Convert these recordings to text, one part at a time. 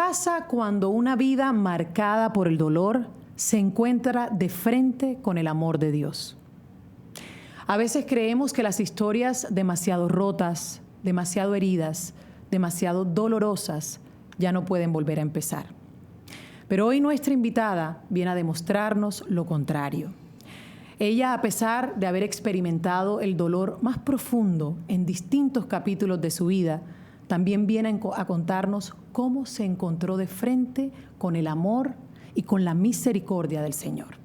pasa cuando una vida marcada por el dolor se encuentra de frente con el amor de Dios? A veces creemos que las historias demasiado rotas, demasiado heridas, demasiado dolorosas ya no pueden volver a empezar. Pero hoy nuestra invitada viene a demostrarnos lo contrario. Ella, a pesar de haber experimentado el dolor más profundo en distintos capítulos de su vida, también viene a contarnos cómo se encontró de frente con el amor y con la misericordia del Señor.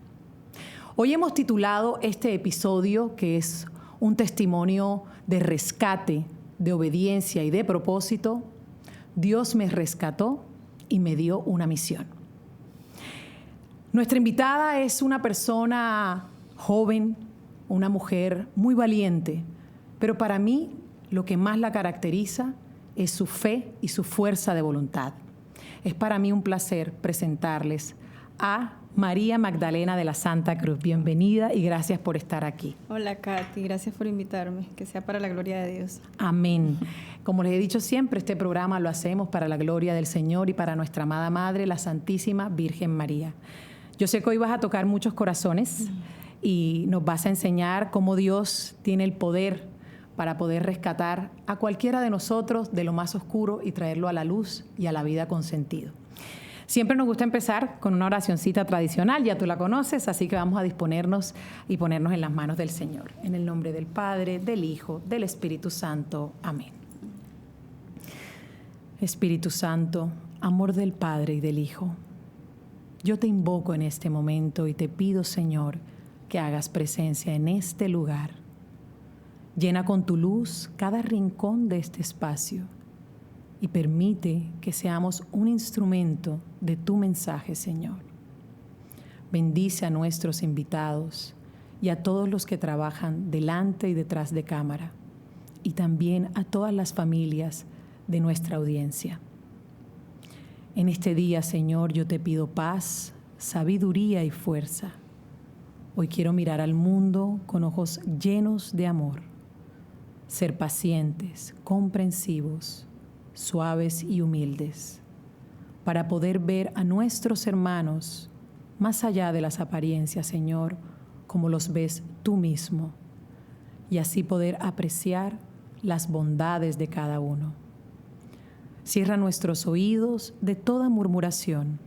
Hoy hemos titulado este episodio, que es un testimonio de rescate, de obediencia y de propósito, Dios me rescató y me dio una misión. Nuestra invitada es una persona joven, una mujer muy valiente, pero para mí lo que más la caracteriza es su fe y su fuerza de voluntad. Es para mí un placer presentarles a María Magdalena de la Santa Cruz. Bienvenida y gracias por estar aquí. Hola, Katy. Gracias por invitarme. Que sea para la gloria de Dios. Amén. Como les he dicho siempre, este programa lo hacemos para la gloria del Señor y para nuestra amada Madre, la Santísima Virgen María. Yo sé que hoy vas a tocar muchos corazones y nos vas a enseñar cómo Dios tiene el poder para poder rescatar a cualquiera de nosotros de lo más oscuro y traerlo a la luz y a la vida con sentido. Siempre nos gusta empezar con una oracioncita tradicional, ya tú la conoces, así que vamos a disponernos y ponernos en las manos del Señor. En el nombre del Padre, del Hijo, del Espíritu Santo. Amén. Espíritu Santo, amor del Padre y del Hijo, yo te invoco en este momento y te pido, Señor, que hagas presencia en este lugar. Llena con tu luz cada rincón de este espacio y permite que seamos un instrumento de tu mensaje, Señor. Bendice a nuestros invitados y a todos los que trabajan delante y detrás de cámara, y también a todas las familias de nuestra audiencia. En este día, Señor, yo te pido paz, sabiduría y fuerza. Hoy quiero mirar al mundo con ojos llenos de amor, ser pacientes, comprensivos, suaves y humildes, para poder ver a nuestros hermanos más allá de las apariencias, Señor, como los ves tú mismo, y así poder apreciar las bondades de cada uno. Cierra nuestros oídos de toda murmuración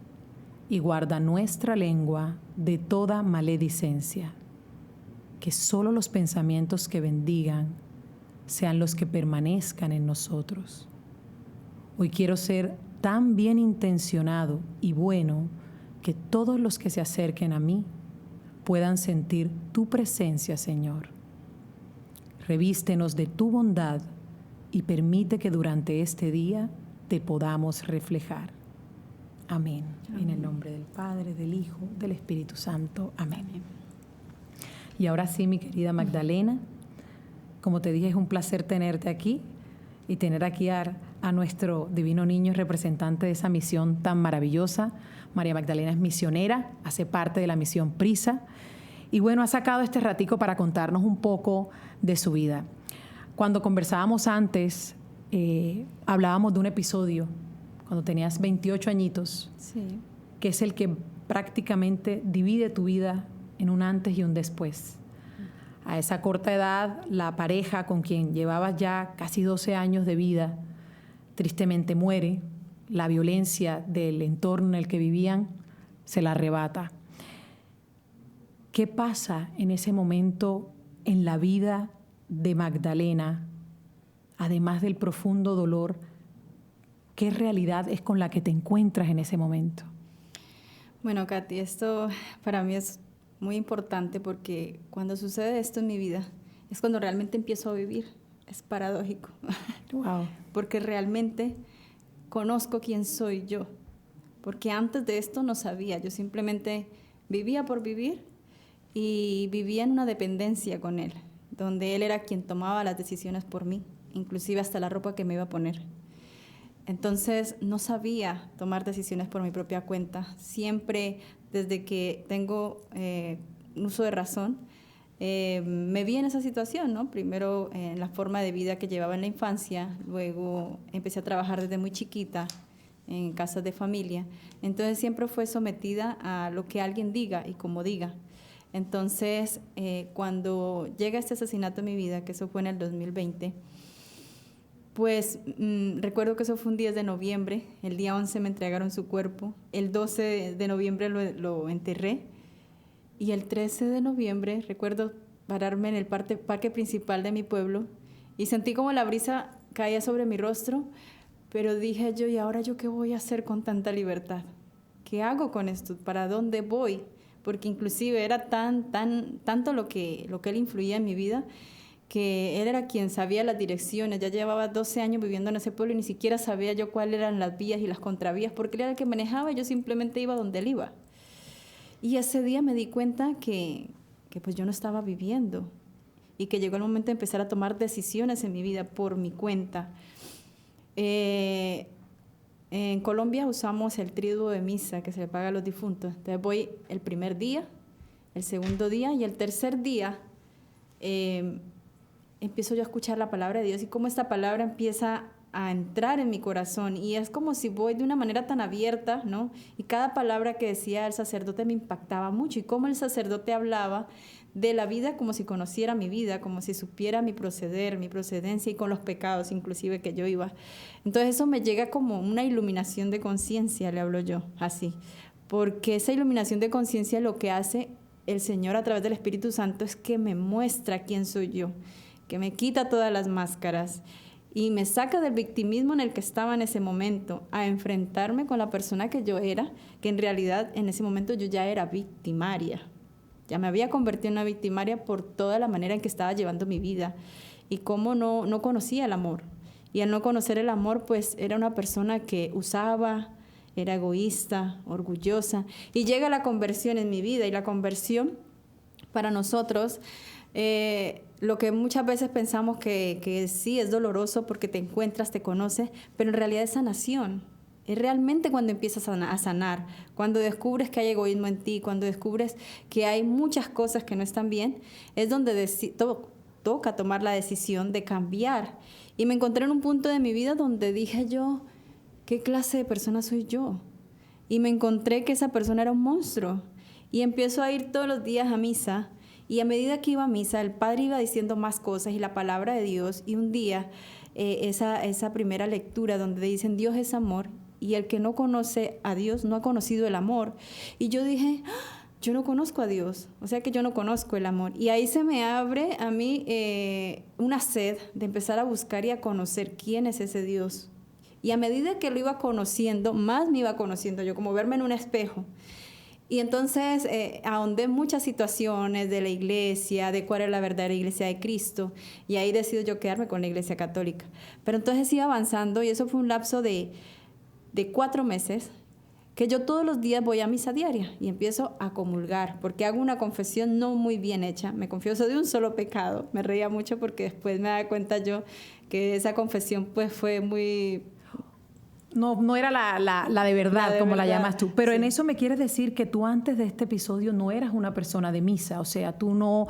y guarda nuestra lengua de toda maledicencia. Que solo los pensamientos que bendigan sean los que permanezcan en nosotros. Hoy quiero ser tan bien intencionado y bueno que todos los que se acerquen a mí puedan sentir tu presencia, Señor. Revístenos de tu bondad y permite que durante este día te podamos reflejar. Amén. Amén. En el nombre del Padre, del Hijo, del Espíritu Santo. Amén. Amén. Y ahora sí, mi querida Magdalena, como te dije, es un placer tenerte aquí y tener aquí a nuestro divino niño representante de esa misión tan maravillosa. María Magdalena es misionera, hace parte de la misión Prisa y bueno, ha sacado este ratico para contarnos un poco de su vida. Cuando conversábamos antes, hablábamos de un episodio cuando tenías 28 añitos, sí, que es el que prácticamente divide tu vida en un antes y un después. A esa corta edad, la pareja con quien llevabas ya casi 12 años de vida, tristemente muere. La violencia del entorno en el que vivían se la arrebata. ¿Qué pasa en ese momento en la vida de Magdalena? Además del profundo dolor, ¿qué realidad es con la que te encuentras en ese momento? Bueno, Katy, esto para mí es muy importante porque cuando sucede esto en mi vida es cuando realmente empiezo a vivir. Es paradójico. Wow. Porque realmente conozco quién soy yo. Porque antes de esto no sabía. Yo simplemente vivía por vivir y vivía en una dependencia con él, donde él era quien tomaba las decisiones por mí, inclusive hasta la ropa que me iba a poner. Entonces no sabía tomar decisiones por mi propia cuenta. Siempre, desde que tengo uso de razón, me vi en esa situación, ¿no? Primero en la forma de vida que llevaba en la infancia, luego empecé a trabajar desde muy chiquita, en casas de familia. Entonces siempre fue sometida a lo que alguien diga y como diga. Entonces, cuando llega este asesinato en mi vida, que eso fue en el 2020, pues recuerdo que eso fue un 10 de noviembre, el día 11 me entregaron su cuerpo, el 12 de noviembre lo enterré, y el 13 de noviembre recuerdo pararme en el parque principal de mi pueblo y sentí como la brisa caía sobre mi rostro, pero dije yo, ¿y ahora yo qué voy a hacer con tanta libertad? ¿Qué hago con esto? ¿Para dónde voy? Porque inclusive era tanto lo que él influía en mi vida, que él era quien sabía las direcciones. Ya llevaba 12 años viviendo en ese pueblo y ni siquiera sabía yo cuáles eran las vías y las contravías, porque él era el que manejaba y yo simplemente iba donde él iba. Y ese día me di cuenta que pues yo no estaba viviendo y que llegó el momento de empezar a tomar decisiones en mi vida por mi cuenta. En Colombia usamos el triduo de misa que se le paga a los difuntos. Entonces voy el primer día, el segundo día y el tercer día empiezo yo a escuchar la palabra de Dios y cómo esta palabra empieza a entrar en mi corazón y es como si voy de una manera tan abierta, ¿no? Y cada palabra que decía el sacerdote me impactaba mucho y cómo el sacerdote hablaba de la vida como si conociera mi vida, como si supiera mi proceder, mi procedencia y con los pecados inclusive que yo iba. Entonces eso me llega como una iluminación de conciencia, le hablo yo, así. Porque esa iluminación de conciencia lo que hace el Señor a través del Espíritu Santo es que me muestra quién soy yo, que me quita todas las máscaras y me saca del victimismo en el que estaba en ese momento a enfrentarme con la persona que yo era, que en realidad en ese momento yo ya era victimaria. Ya me había convertido en una victimaria por toda la manera en que estaba llevando mi vida y cómo no conocía el amor. Y al no conocer el amor, pues era una persona que usaba, era egoísta, orgullosa. Y llega la conversión en mi vida y la conversión para nosotros, lo que muchas veces pensamos que sí es doloroso porque te encuentras, te conoces, pero en realidad es sanación. Es realmente cuando empiezas a sanar, cuando descubres que hay egoísmo en ti, cuando descubres que hay muchas cosas que no están bien, es donde toca tomar la decisión de cambiar. Y me encontré en un punto de mi vida donde dije yo, ¿qué clase de persona soy yo? Y me encontré que esa persona era un monstruo. Y empiezo a ir todos los días a misa. Y a medida que iba a misa, el padre iba diciendo más cosas y la palabra de Dios. Y un día, esa primera lectura donde dicen Dios es amor y el que no conoce a Dios no ha conocido el amor. Y yo dije, yo no conozco a Dios, o sea que yo no conozco el amor. Y ahí se me abre a mí una sed de empezar a buscar y a conocer quién es ese Dios. Y a medida que lo iba conociendo, más me iba conociendo yo, como verme en un espejo. Y entonces ahondé en muchas situaciones de la iglesia, de cuál es la verdadera iglesia de Cristo, y ahí decido yo quedarme con la iglesia católica. Pero entonces iba avanzando y eso fue un lapso de 4 meses que yo todos los días voy a misa diaria y empiezo a comulgar, porque hago una confesión no muy bien hecha, me confieso de un solo pecado. Me reía mucho porque después me daba cuenta yo que esa confesión pues fue muy... No era la de verdad, como la llamas tú. Pero sí. En eso me quieres decir que tú antes de este episodio no eras una persona de misa. O sea, tú no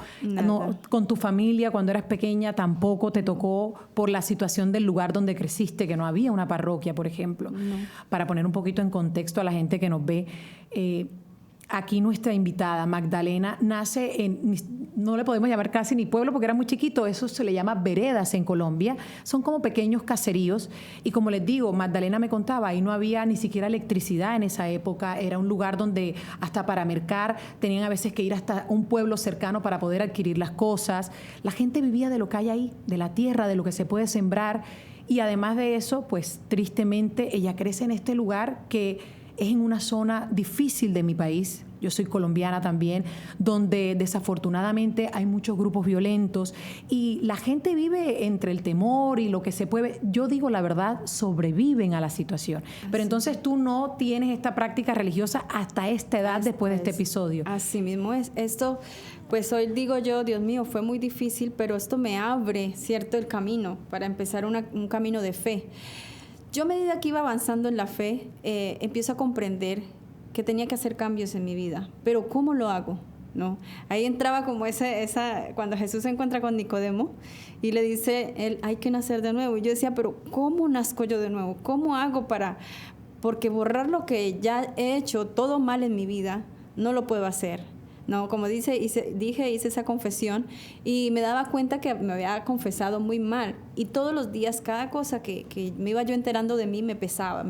con tu familia cuando eras pequeña tampoco te tocó por la situación del lugar donde creciste, que no había una parroquia, por ejemplo. No. Para poner un poquito en contexto a la gente que nos ve, aquí nuestra invitada, Magdalena, nace no le podemos llamar casi ni pueblo porque era muy chiquito, eso se le llama veredas en Colombia, son como pequeños caseríos y como les digo, Magdalena me contaba, ahí no había ni siquiera electricidad en esa época, era un lugar donde hasta para mercar tenían a veces que ir hasta un pueblo cercano para poder adquirir las cosas, la gente vivía de lo que hay ahí, de la tierra, de lo que se puede sembrar y además de eso, pues tristemente ella crece en este lugar que es en una zona difícil de mi país, yo soy colombiana también, donde desafortunadamente hay muchos grupos violentos y la gente vive entre el temor y lo que se puede, yo digo la verdad, sobreviven a la situación. Pero entonces tú no tienes esta práctica religiosa hasta esta edad después de este episodio. Así mismo es. Esto, pues hoy digo yo, Dios mío, fue muy difícil, pero esto me abre, ¿cierto?, el camino para empezar un camino de fe. Yo a medida que iba avanzando en la fe, empiezo a comprender que tenía que hacer cambios en mi vida. Pero ¿cómo lo hago? ¿No? Ahí entraba como cuando Jesús se encuentra con Nicodemo y le dice, él, hay que nacer de nuevo. Y yo decía, pero ¿cómo nazco yo de nuevo? ¿Cómo hago para porque borrar lo que ya he hecho todo mal en mi vida, no lo puedo hacer. No, como hice esa confesión y me daba cuenta que me había confesado muy mal. Y todos los días, cada cosa que me iba yo enterando de mí me pesaba.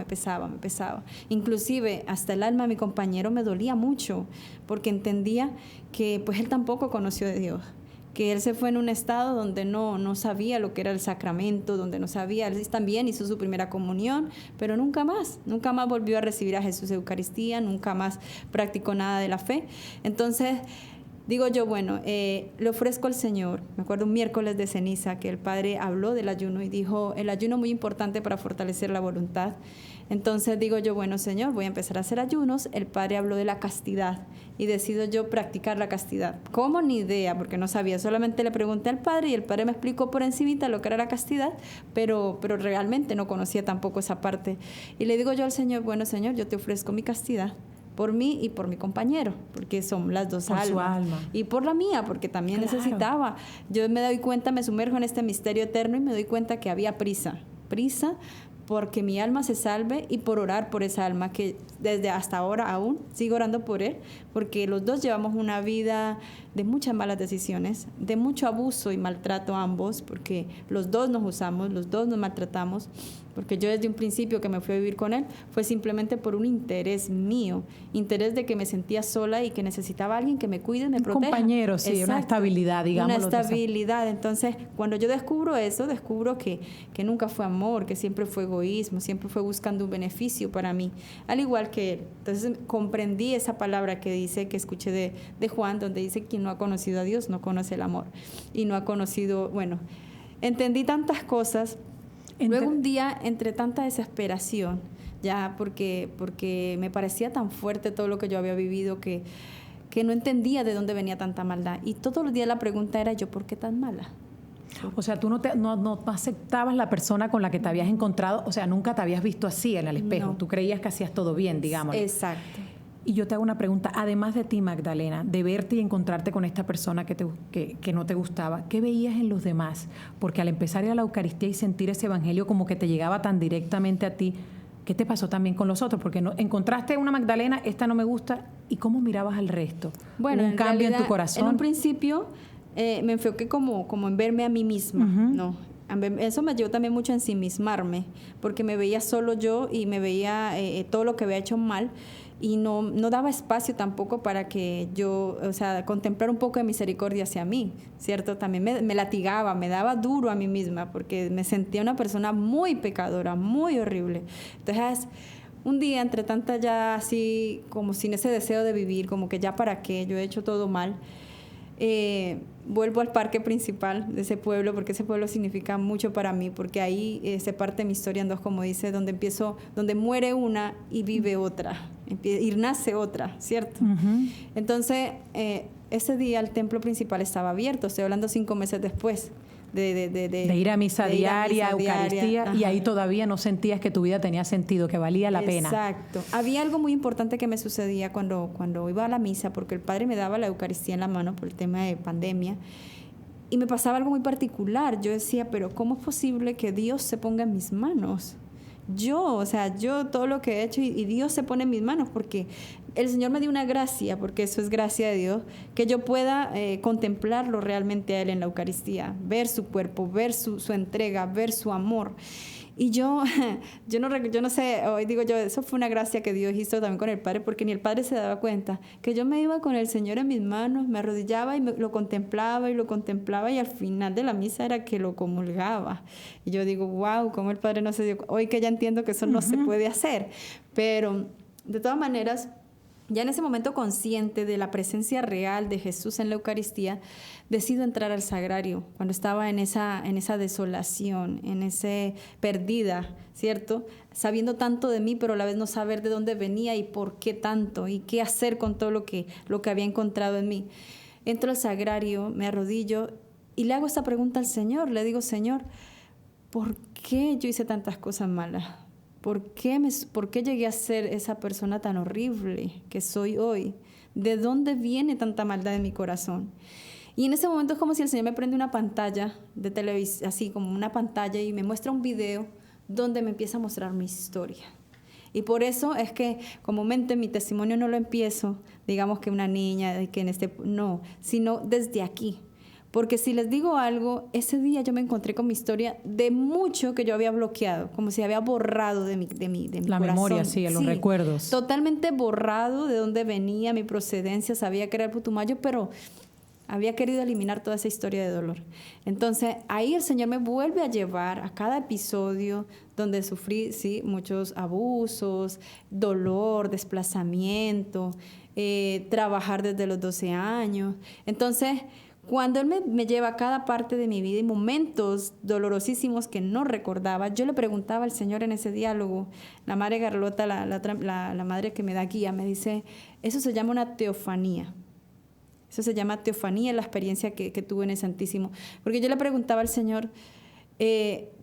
Inclusive, hasta el alma de mi compañero me dolía mucho, porque entendía que pues él tampoco conoció de Dios. Que él se fue en un estado donde no sabía lo que era el sacramento, donde no sabía, él también hizo su primera comunión, pero nunca más volvió a recibir a Jesús en Eucaristía, nunca más practicó nada de la fe. Entonces, digo yo, bueno, le ofrezco al Señor. Me acuerdo un miércoles de ceniza que el Padre habló del ayuno y dijo, el ayuno es muy importante para fortalecer la voluntad. Entonces digo yo, bueno, Señor, voy a empezar a hacer ayunos. El Padre habló de la castidad y decido yo practicar la castidad. ¿Cómo? Ni idea, porque no sabía. Solamente le pregunté al Padre y el Padre me explicó por encimita lo que era la castidad, pero realmente no conocía tampoco esa parte. Y le digo yo al Señor, bueno, Señor, yo te ofrezco mi castidad por mí y por mi compañero, porque son las dos almas. Por su alma. Y por la mía, porque también necesitaba. Yo me doy cuenta, me sumerjo en este misterio eterno y me doy cuenta que había prisa porque mi alma se salve y por orar por esa alma que desde hasta ahora aún sigo orando por él, porque los dos llevamos una vida de muchas malas decisiones, de mucho abuso y maltrato ambos, porque los dos nos usamos, los dos nos maltratamos, porque yo desde un principio que me fui a vivir con él fue simplemente por un interés mío, interés de que me sentía sola y que necesitaba a alguien que me cuide, me proteja. Un compañero, sí. Exacto. Una estabilidad, digamos. Una estabilidad. Entonces, cuando yo descubro eso, descubro que nunca fue amor, que siempre fue egoísmo, siempre fue buscando un beneficio para mí, al igual que él. Entonces, comprendí esa palabra que dice, que escuché de Juan, donde dice, quien no ha conocido a Dios no conoce el amor. Y no ha conocido, bueno, entendí tantas cosas. Luego un día, entre tanta desesperación, ya porque me parecía tan fuerte todo lo que yo había vivido que no entendía de dónde venía tanta maldad. Y todos los días la pregunta era, ¿yo por qué tan mala? O sea, tú no aceptabas la persona con la que te habías encontrado, o sea, nunca te habías visto así en el espejo. No. Tú creías que hacías todo bien, digamos. Exacto. Y yo te hago una pregunta, además de ti, Magdalena, de verte y encontrarte con esta persona que no te gustaba, ¿qué veías en los demás? Porque al empezar a ir a la Eucaristía y sentir ese evangelio como que te llegaba tan directamente a ti, ¿qué te pasó también con los otros? Porque encontraste una Magdalena, esta no me gusta, ¿y cómo mirabas al resto? Bueno, ¿Hubo un cambio en tu corazón? En un principio me enfoqué como en verme a mí misma, ¿no? Eso me ayudó también mucho a ensimismarme, porque me veía solo yo y me veía todo lo que había hecho mal, y no daba espacio tampoco para que yo, o sea, contemplar un poco de misericordia hacia mí, ¿cierto? También me latigaba, me daba duro a mí misma, porque me sentía una persona muy pecadora, muy horrible. Entonces, un día, entre tantas ya así, como sin ese deseo de vivir, como que ya para qué, yo he hecho todo mal, vuelvo al parque principal de ese pueblo, porque ese pueblo significa mucho para mí, porque ahí se parte mi historia en dos, como dice, donde muere una y vive otra, y nace otra, ¿cierto? Entonces, ese día el templo principal estaba abierto, estoy hablando 5 meses después de ir a misa diaria, Eucaristía, y ahí todavía no sentías que tu vida tenía sentido, que valía la pena. Exacto. Había algo muy importante que me sucedía cuando iba a la misa, porque el Padre me daba la Eucaristía en la mano por el tema de pandemia, y me pasaba algo muy particular. Yo decía, pero ¿cómo es posible que Dios se ponga en mis manos? Yo todo lo que he hecho y Dios se pone en mis manos, porque el Señor me dio una gracia, porque eso es gracia de Dios, que yo pueda contemplarlo realmente a Él en la Eucaristía, ver su cuerpo, ver su entrega, ver su amor. Y yo no sé, hoy digo yo, eso fue una gracia que Dios hizo también con el Padre, porque ni el Padre se daba cuenta que yo me iba con el Señor en mis manos, me arrodillaba y lo contemplaba y al final de la misa era que lo comulgaba. Y yo digo, wow, cómo el Padre no se dio, hoy que ya entiendo que eso no se puede hacer, pero de todas maneras, ya en ese momento consciente de la presencia real de Jesús en la Eucaristía, decido entrar al sagrario, cuando estaba en esa desolación, en ese perdida, ¿cierto? Sabiendo tanto de mí, pero a la vez no saber de dónde venía y por qué tanto, y qué hacer con todo lo que había encontrado en mí. Entro al sagrario, me arrodillo y le hago esta pregunta al Señor. Le digo, Señor, ¿por qué yo hice tantas cosas malas? ¿Por qué llegué a ser esa persona tan horrible que soy hoy? ¿De dónde viene tanta maldad en mi corazón? Y en ese momento es como si el Señor me prende una pantalla de televisión, así como una pantalla, y me muestra un video donde me empieza a mostrar mi historia. Y por eso es que comúnmente mi testimonio no lo empiezo, digamos que una niña, no, sino desde aquí. Porque si les digo algo, ese día yo me encontré con mi historia de mucho que yo había bloqueado, como si había borrado de mi la corazón. Memoria, sí, los recuerdos. Totalmente borrado de dónde venía, mi procedencia, sabía que era el Putumayo, pero había querido eliminar toda esa historia de dolor. Entonces, ahí el Señor me vuelve a llevar a cada episodio donde sufrí, sí, muchos abusos, dolor, desplazamiento, trabajar desde los 12 años. Entonces, cuando Él me lleva a cada parte de mi vida y momentos dolorosísimos que no recordaba, yo le preguntaba al Señor en ese diálogo, la Madre Carlota, la madre que me da guía, me dice, eso se llama una teofanía. Eso se llama teofanía, la experiencia que tuve en el Santísimo. Porque yo le preguntaba al Señor,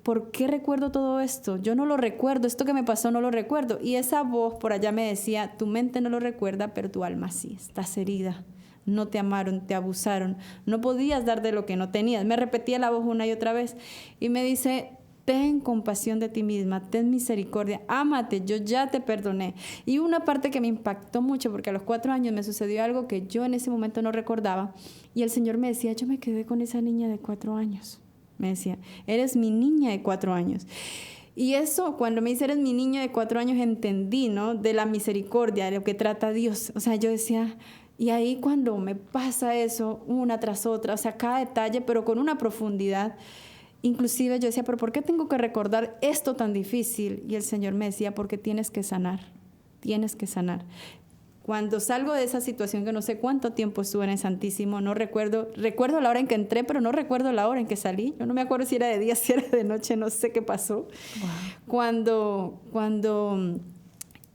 ¿por qué recuerdo todo esto? Yo no lo recuerdo, esto que me pasó no lo recuerdo. Y esa voz por allá me decía, tu mente no lo recuerda, pero tu alma sí, estás herida. No te amaron, te abusaron, no podías dar de lo que no tenías. Me repetía la voz una y otra vez y me dice, ten compasión de ti misma, ten misericordia, ámate, yo ya te perdoné. Y una parte que me impactó mucho, porque a los 4 años me sucedió algo que yo en ese momento no recordaba, y el Señor me decía, yo me quedé con esa niña de 4 años. Me decía, eres mi niña de 4 años. Y eso, cuando me dice, eres mi niño de 4 años, entendí, ¿no? De la misericordia, de lo que trata Dios. O sea, yo decía... Y ahí cuando me pasa eso, una tras otra, o sea, cada detalle, pero con una profundidad, inclusive yo decía, pero ¿por qué tengo que recordar esto tan difícil? Y el Señor me decía, porque tienes que sanar, tienes que sanar. Cuando salgo de esa situación, que no sé cuánto tiempo estuve en el Santísimo, no recuerdo la hora en que entré, pero no recuerdo la hora en que salí. Yo no me acuerdo si era de día, si era de noche, no sé qué pasó. Wow. Cuando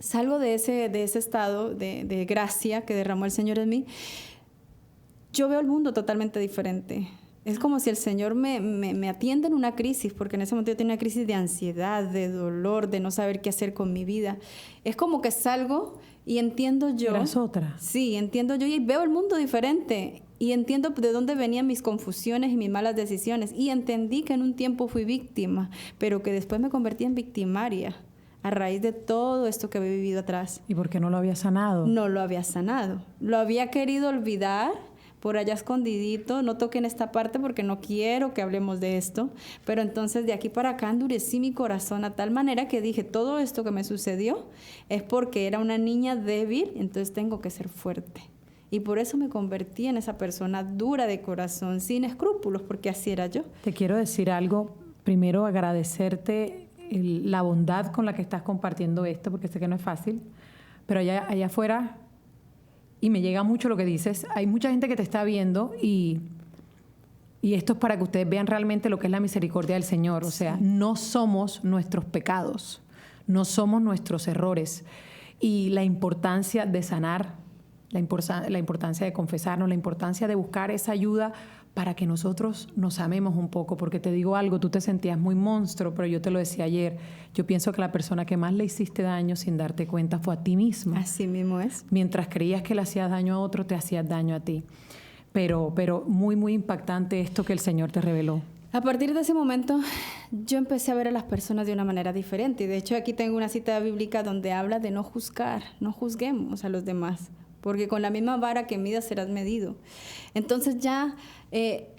salgo de ese estado de gracia que derramó el Señor en mí, yo veo el mundo totalmente diferente. Es como si el Señor me atiende en una crisis, porque en ese momento yo tenía una crisis de ansiedad, de dolor, de no saber qué hacer con mi vida. Es como que salgo y entiendo yo... ¿Eras otra? Sí, entiendo yo y veo el mundo diferente. Y entiendo de dónde venían mis confusiones y mis malas decisiones. Y entendí que en un tiempo fui víctima, pero que después me convertí en victimaria a raíz de todo esto que había vivido atrás. ¿Y por qué no lo había sanado? No lo había sanado. Lo había querido olvidar por allá escondidito. No toquen esta parte porque no quiero que hablemos de esto. Pero entonces de aquí para acá endurecí mi corazón a tal manera que dije, todo esto que me sucedió es porque era una niña débil, entonces tengo que ser fuerte. Y por eso me convertí en esa persona dura de corazón, sin escrúpulos, porque así era yo. Te quiero decir algo. Primero, agradecerte la bondad con la que estás compartiendo esto, porque sé que no es fácil, pero allá afuera, y me llega mucho lo que dices, hay mucha gente que te está viendo y esto es para que ustedes vean realmente lo que es la misericordia del Señor. O sea, no somos nuestros pecados, no somos nuestros errores. Y la importancia de sanar, la importancia de confesarnos, la importancia de buscar esa ayuda para que nosotros nos amemos un poco, porque te digo algo, tú te sentías muy monstruo, pero yo te lo decía ayer, yo pienso que la persona que más le hiciste daño sin darte cuenta fue a ti misma. Así mismo es. Mientras creías que le hacías daño a otro, te hacías daño a ti. Pero muy, muy impactante esto que el Señor te reveló. A partir de ese momento, yo empecé a ver a las personas de una manera diferente. Y de hecho, aquí tengo una cita bíblica donde habla de no juzgar, no juzguemos a los demás, porque con la misma vara que midas serás medido. Entonces ya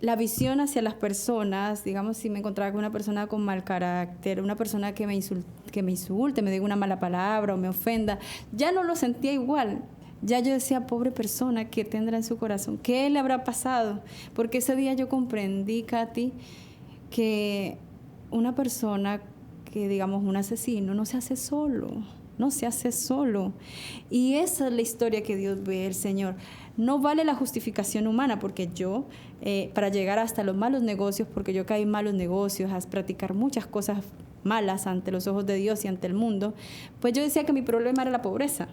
la visión hacia las personas, digamos, si me encontraba con una persona con mal carácter, una persona que me insulte, me diga una mala palabra o me ofenda, ya no lo sentía igual. Ya yo decía, pobre persona, ¿qué tendrá en su corazón? ¿Qué le habrá pasado? Porque ese día yo comprendí, Katy, que una persona que, digamos, un asesino no se hace solo. No se hace solo. Y esa es la historia que Dios ve, el Señor. No vale la justificación humana, porque yo, para llegar hasta los malos negocios, porque yo caí en malos negocios, a practicar muchas cosas malas ante los ojos de Dios y ante el mundo, pues yo decía que mi problema era la pobreza.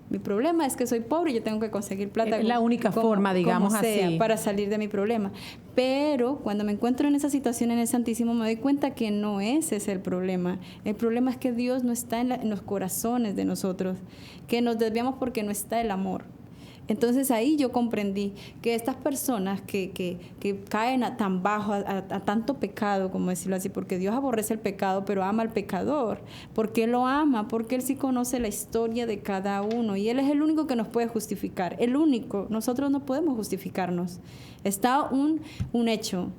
Mi problema es que soy pobre y yo tengo que conseguir plata. Es la única forma, digamos así, para salir de mi problema. Pero cuando me encuentro en esa situación en el Santísimo, me doy cuenta que no ese es el problema. El problema es que Dios no está en los corazones de nosotros, que nos desviamos porque no está el amor. Entonces ahí yo comprendí que estas personas que caen tan bajo, a tanto pecado, como decirlo así, porque Dios aborrece el pecado, pero ama al pecador. ¿Por qué lo ama? Porque Él sí conoce la historia de cada uno y Él es el único que nos puede justificar, el único. Nosotros no podemos justificarnos. Está un hecho.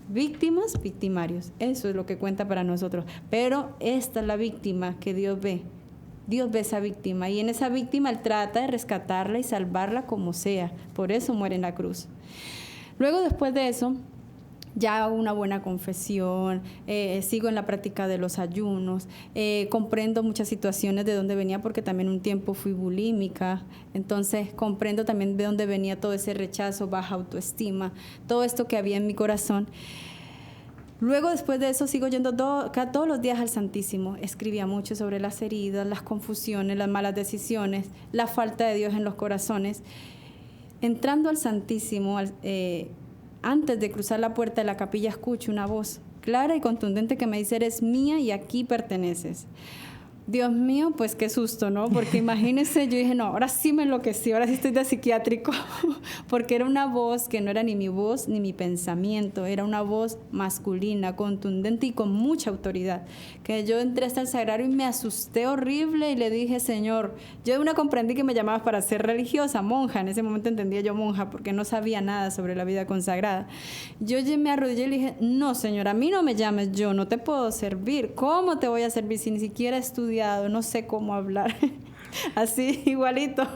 Víctimas, victimarios. Eso es lo que cuenta para nosotros. Pero esta es la víctima que Dios ve. Dios ve esa víctima y en esa víctima Él trata de rescatarla y salvarla como sea. Por eso muere en la cruz. Luego, después de eso, ya hago una buena confesión, sigo en la práctica de los ayunos, comprendo muchas situaciones de dónde venía, porque también un tiempo fui bulímica, entonces comprendo también de dónde venía todo ese rechazo, baja autoestima, todo esto que había en mi corazón. Luego, después de eso, sigo yendo todos los días al Santísimo. Escribía mucho sobre las heridas, las confusiones, las malas decisiones, la falta de Dios en los corazones. Entrando al Santísimo, antes de cruzar la puerta de la capilla, escucho una voz clara y contundente que me dice: eres mía y aquí perteneces. Dios mío, pues qué susto, ¿no? Porque imagínense, yo dije, no, ahora sí me enloquecí, ahora sí estoy de psiquiátrico, porque era una voz que no era ni mi voz ni mi pensamiento, era una voz masculina, contundente y con mucha autoridad, que yo entré hasta el sagrario y me asusté horrible y le dije: Señor, yo de una comprendí que me llamabas para ser religiosa, monja, en ese momento entendía yo monja, porque no sabía nada sobre la vida consagrada. Yo me arrodillé y le dije: no, Señor, a mí no me llames, yo no te puedo servir, ¿cómo te voy a servir si ni siquiera he estudiado? No sé cómo hablar, así igualito,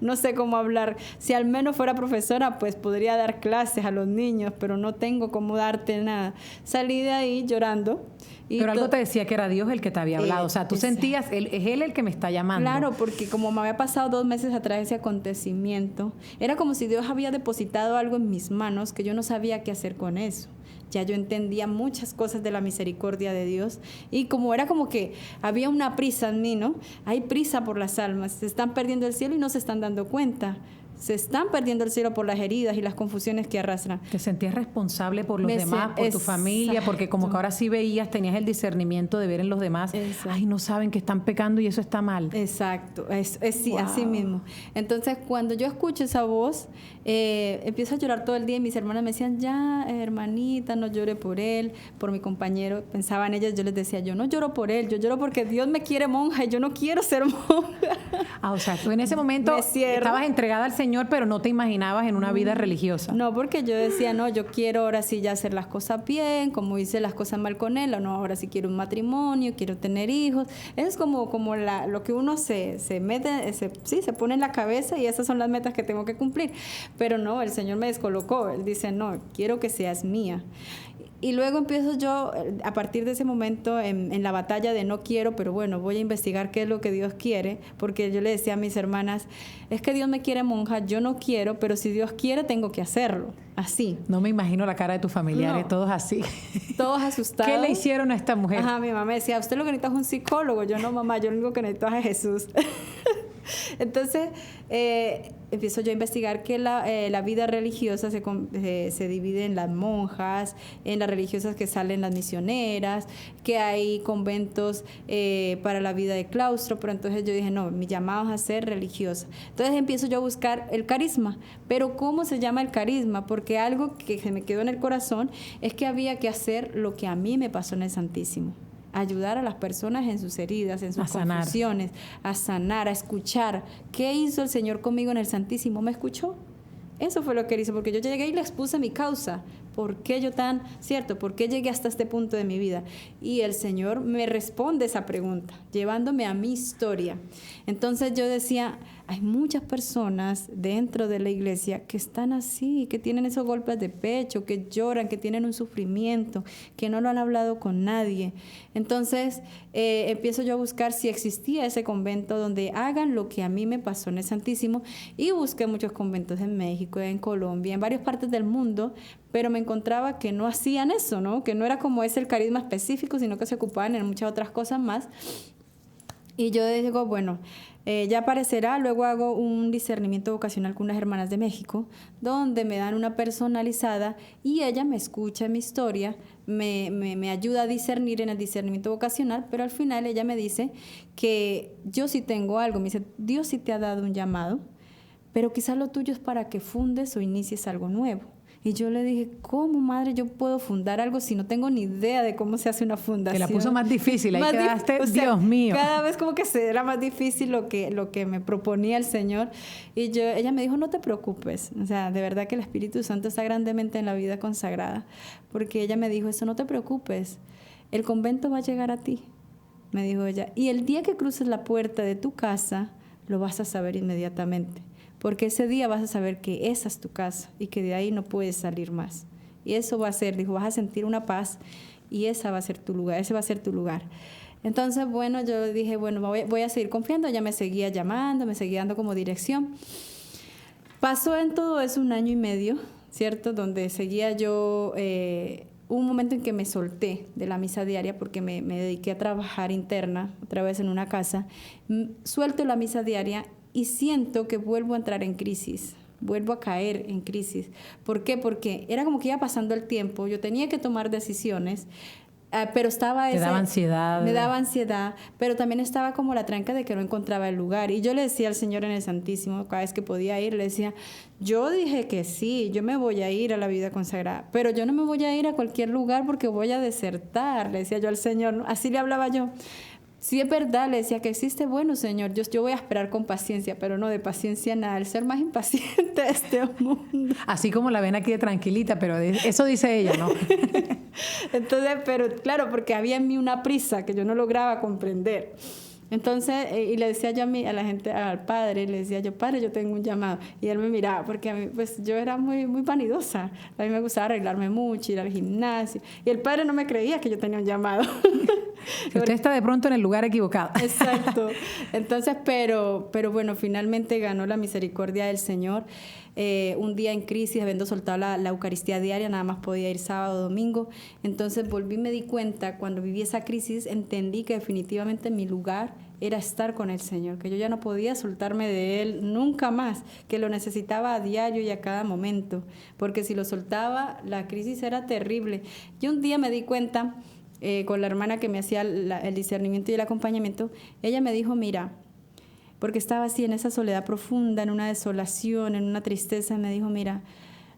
no sé cómo hablar. Si al menos fuera profesora, pues podría dar clases a los niños, pero no tengo cómo darte nada. Salí de ahí llorando. Pero algo te decía que era Dios el que te había hablado, o sea, tú sentías, es Él el que me está llamando. Claro, porque como me había pasado 2 meses atrás ese acontecimiento, era como si Dios había depositado algo en mis manos que yo no sabía qué hacer con eso. Ya yo entendía muchas cosas de la misericordia de Dios y como era como que había una prisa en mí, ¿no? Hay prisa por las almas, se están perdiendo el cielo y no se están dando cuenta. Se están perdiendo el cielo por las heridas y las confusiones que arrastran. Te sentías responsable por los demás, por tu familia, porque como que ahora sí veías, tenías el discernimiento de ver en los demás, ay, no saben que están pecando y eso está mal. Exacto, sí, wow. Así mismo. Entonces, cuando yo escucho esa voz, empiezo a llorar todo el día y mis hermanas me decían: ya, hermanita, no llore por él, por mi compañero. Pensaban ellas, yo les decía: yo no lloro por él, yo lloro porque Dios me quiere monja y yo no quiero ser monja. O sea, tú en ese momento estabas entregada al Señor, pero no te imaginabas en una vida religiosa. No, porque yo decía: no, yo quiero ahora sí ya hacer las cosas bien, como hice las cosas mal con él, o no, ahora sí quiero un matrimonio, quiero tener hijos. Eso es como lo que uno se mete, se pone en la cabeza y esas son las metas que tengo que cumplir. Pero no, el Señor me descolocó. Él dice: no, quiero que seas mía. Y luego empiezo yo, a partir de ese momento, en la batalla de no quiero, pero bueno, voy a investigar qué es lo que Dios quiere, porque yo le decía a mis hermanas: es que Dios me quiere monja, yo no quiero, pero si Dios quiere, tengo que hacerlo. Así. No me imagino la cara de tus familiares, no. Todos así. Todos asustados. ¿Qué le hicieron a esta mujer? Ajá, mi mamá me decía: usted lo que necesita es un psicólogo. Yo: no, mamá, yo lo único que necesito es a Jesús. Entonces, empiezo yo a investigar que la vida religiosa se divide en las monjas, en las religiosas que salen las misioneras, que hay conventos para la vida de claustro, pero entonces yo dije: no, mi llamado es a ser religiosa. Entonces empiezo yo a buscar el carisma. Pero ¿cómo se llama el carisma? Porque algo que se me quedó en el corazón es que había que hacer lo que a mí me pasó en el Santísimo: ayudar a las personas en sus heridas, en sus confusiones, a sanar, a escuchar. ¿Qué hizo el Señor conmigo en el Santísimo? ¿Me escuchó? Eso fue lo que él hizo, porque yo llegué y le expuse mi causa. ¿Por qué yo por qué llegué hasta este punto de mi vida? Y el Señor me responde esa pregunta, llevándome a mi historia. Entonces yo decía: hay muchas personas dentro de la iglesia que están así, que tienen esos golpes de pecho, que lloran, que tienen un sufrimiento, que no lo han hablado con nadie. Entonces empiezo yo a buscar si existía ese convento donde hagan lo que a mí me pasó en el Santísimo, y busqué muchos conventos en México, en Colombia, en varias partes del mundo, pero me encontraba que no hacían eso, ¿no? Que no era como ese el carisma específico, sino que se ocupaban en muchas otras cosas más. Y yo digo: bueno, ya aparecerá. Luego hago un discernimiento vocacional con unas hermanas de México, donde me dan una personalizada y ella me escucha mi historia, me ayuda a discernir en el discernimiento vocacional, pero al final ella me dice que yo sí tengo algo. Me dice: Dios sí te ha dado un llamado, pero quizás lo tuyo es para que fundes o inicies algo nuevo. Y yo le dije, ¿cómo, madre, yo puedo fundar algo si no tengo ni idea de cómo se hace una fundación? Te la puso más difícil, ahí quedaste, Dios mío. Cada vez como que era más difícil lo que me proponía el Señor. Y ella me dijo, no te preocupes. O sea, de verdad que el Espíritu Santo está grandemente en la vida consagrada. Porque ella me dijo eso, no te preocupes, el convento va a llegar a ti, me dijo ella. Y el día que cruces la puerta de tu casa, lo vas a saber inmediatamente. Porque ese día vas a saber que esa es tu casa y que de ahí no puedes salir más. Y eso va a ser, dijo, vas a sentir una paz y esa va a ser tu lugar, ese va a ser tu lugar. Entonces, bueno, yo dije, bueno, voy a seguir confiando. Ella me seguía llamando, me seguía dando como dirección. Pasó en todo eso 1 año y medio, ¿cierto? Donde seguía yo, hubo un momento en que me solté de la misa diaria porque me dediqué a trabajar interna, otra vez en una casa. Suelto la misa diaria y siento que vuelvo a entrar en crisis, vuelvo a caer en crisis. ¿Por qué? Porque era como que iba pasando el tiempo, yo tenía que tomar decisiones, pero estaba Te daba ansiedad. Me daba ansiedad, pero también estaba como la tranca de que no encontraba el lugar. Y yo le decía al Señor en el Santísimo, cada vez que podía ir, le decía, yo dije que sí, yo me voy a ir a la vida consagrada, pero yo no me voy a ir a cualquier lugar porque voy a desertar, le decía yo al Señor, así le hablaba yo. Sí, es verdad, le decía que existe, bueno, Señor, yo voy a esperar con paciencia, pero no de paciencia nada, el ser más impaciente de este mundo. Así como la ven aquí de tranquilita, pero eso dice ella, ¿no? Entonces, pero claro, porque había en mí una prisa que yo no lograba comprender. Entonces, y le decía yo a la gente, al padre, le decía yo, padre, yo tengo un llamado. Y él me miraba, porque a mí, pues yo era muy, muy vanidosa. A mí me gustaba arreglarme mucho, ir al gimnasio. Y el padre no me creía que yo tenía un llamado. Si usted está de pronto en el lugar equivocado. Exacto. Entonces, pero bueno, finalmente ganó la misericordia del Señor. Un día en crisis, habiendo soltado la Eucaristía diaria, nada más podía ir sábado, domingo. Entonces volví, me di cuenta, cuando viví esa crisis, entendí que definitivamente mi lugar era estar con el Señor, que yo ya no podía soltarme de Él nunca más, que lo necesitaba a diario y a cada momento, porque si lo soltaba, la crisis era terrible. Y un día me di cuenta, con la hermana que me hacía el discernimiento y el acompañamiento, ella me dijo, mira, porque estaba así en esa soledad profunda, en una desolación, en una tristeza, me dijo, mira,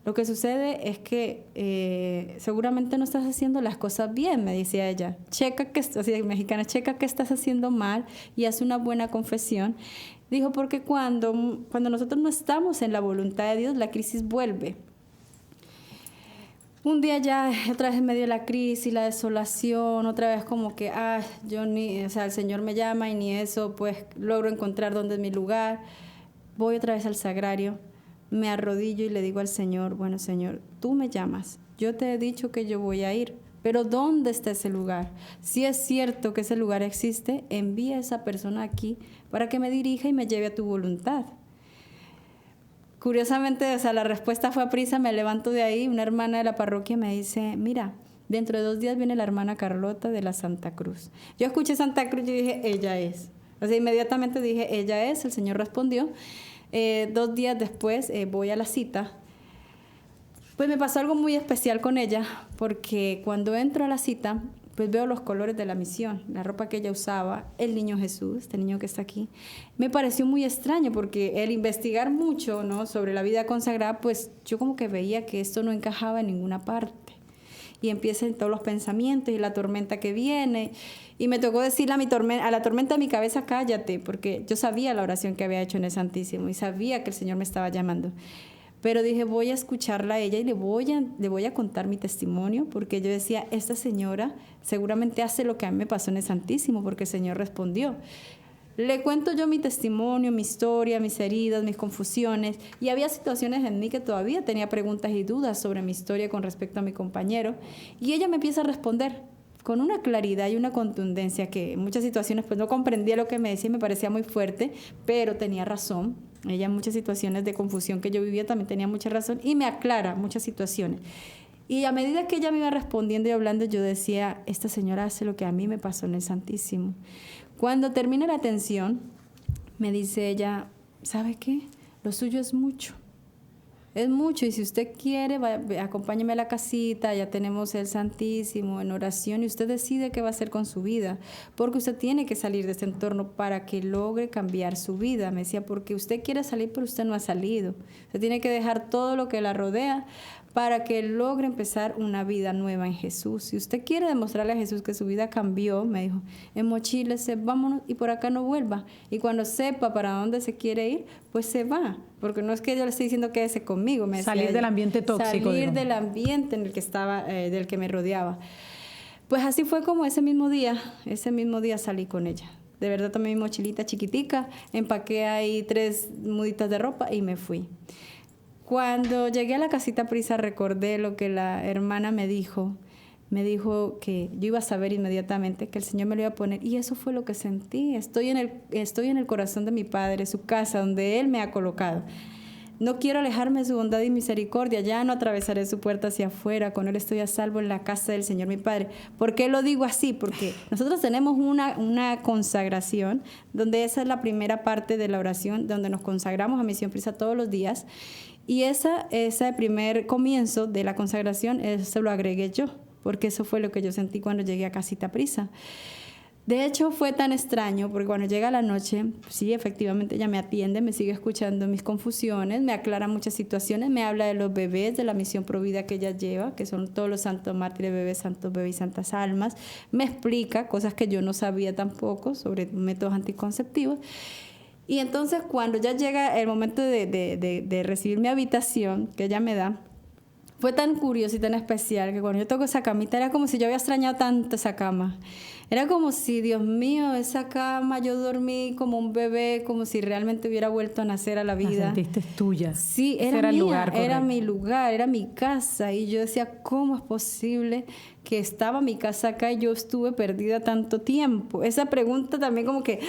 lo que sucede es que seguramente no estás haciendo las cosas bien, me decía ella. Checa que, así mexicana, checa que estás haciendo mal y haz una buena confesión. Dijo, porque cuando nosotros no estamos en la voluntad de Dios, la crisis vuelve. Un día ya, otra vez en medio de la crisis, la desolación, otra vez como que, el Señor me llama y ni eso, pues logro encontrar dónde es mi lugar. Voy otra vez al sagrario, me arrodillo y le digo al Señor, bueno, Señor, tú me llamas, yo te he dicho que yo voy a ir, pero ¿dónde está ese lugar? Si es cierto que ese lugar existe, envía a esa persona aquí para que me dirija y me lleve a tu voluntad. Curiosamente, la respuesta fue a prisa, me levanto de ahí, una hermana de la parroquia me dice, mira, dentro de 2 días viene la hermana Carlota de la Santa Cruz. Yo escuché Santa Cruz y dije, ella es. O sea, inmediatamente dije, ella es, el Señor respondió. 2 días después voy a la cita. Pues me pasó algo muy especial con ella, porque cuando entro a la cita, pues veo los colores de la misión, la ropa que ella usaba, el niño Jesús, este niño que está aquí. Me pareció muy extraño porque el investigar mucho, ¿no?, sobre la vida consagrada, pues yo como que veía que esto no encajaba en ninguna parte. Y empiezan todos los pensamientos y la tormenta que viene. Y me tocó decirle a la tormenta de mi cabeza, cállate, porque yo sabía la oración que había hecho en el Santísimo y sabía que el Señor me estaba llamando. Pero dije, voy a escucharla a ella y le voy a contar mi testimonio, porque yo decía, esta señora seguramente hace lo que a mí me pasó en el Santísimo, porque el Señor respondió. Le cuento yo mi testimonio, mi historia, mis heridas, mis confusiones, y había situaciones en mí que todavía tenía preguntas y dudas sobre mi historia con respecto a mi compañero, y ella me empieza a responder con una claridad y una contundencia que en muchas situaciones pues no comprendía lo que me decía y me parecía muy fuerte, pero tenía razón. Ella en muchas situaciones de confusión que yo vivía también tenía mucha razón y me aclara muchas situaciones. Y a medida que ella me iba respondiendo y hablando, yo decía, esta señora hace lo que a mí me pasó en el Santísimo. Cuando termina la atención, me dice ella, ¿sabe qué? Lo suyo es mucho. Es mucho, y si usted quiere, acompáñeme a la casita, ya tenemos el Santísimo en oración, y usted decide qué va a hacer con su vida, porque usted tiene que salir de este entorno para que logre cambiar su vida. Me decía, porque usted quiere salir, pero usted no ha salido. Usted tiene que dejar todo lo que la rodea para que logre empezar una vida nueva en Jesús. Si usted quiere demostrarle a Jesús que su vida cambió, me dijo, enmochílese, vámonos y por acá no vuelva. Y cuando sepa para dónde se quiere ir, pues se va. Porque no es que yo le esté diciendo quédese conmigo. Me decía salir del ambiente tóxico. Salir del ambiente en el que estaba, del que me rodeaba. Pues así fue como ese mismo día salí con ella. De verdad tomé mi mochilita chiquitica, empaqué ahí 3 muditas de ropa y me fui. Cuando llegué a la casita Prisa recordé lo que la hermana me dijo. Me dijo que yo iba a saber inmediatamente que el Señor me lo iba a poner. Y eso fue lo que sentí. Estoy en el corazón de mi Padre, su casa, donde Él me ha colocado. No quiero alejarme de su bondad y misericordia. Ya no atravesaré su puerta hacia afuera. Con Él estoy a salvo en la casa del Señor, mi Padre. ¿Por qué lo digo así? Porque nosotros tenemos una consagración, donde esa es la primera parte de la oración, donde nos consagramos a Misión Prisa todos los días. Y ese primer comienzo de la consagración, eso lo agregué yo, porque eso fue lo que yo sentí cuando llegué a Casita Prisa. De hecho, fue tan extraño, porque cuando llega la noche, sí, efectivamente ella me atiende, me sigue escuchando mis confusiones, me aclara muchas situaciones, me habla de los bebés, de la misión Provida que ella lleva, que son todos los santos mártires, bebés, santos bebés y santas almas. Me explica cosas que yo no sabía tampoco sobre métodos anticonceptivos. Y entonces cuando ya llega el momento de recibir mi habitación que ella me da, fue tan curioso y tan especial que cuando yo toco esa camita era como si yo había extrañado tanto esa cama. Era como si, Dios mío, esa cama, yo dormí como un bebé, como si realmente hubiera vuelto a nacer a la vida. La sentiste tuya. Sí, era mía, era mi lugar, era mi casa. Y yo decía, ¿cómo es posible que estaba mi casa acá y yo estuve perdida tanto tiempo? Esa pregunta también como que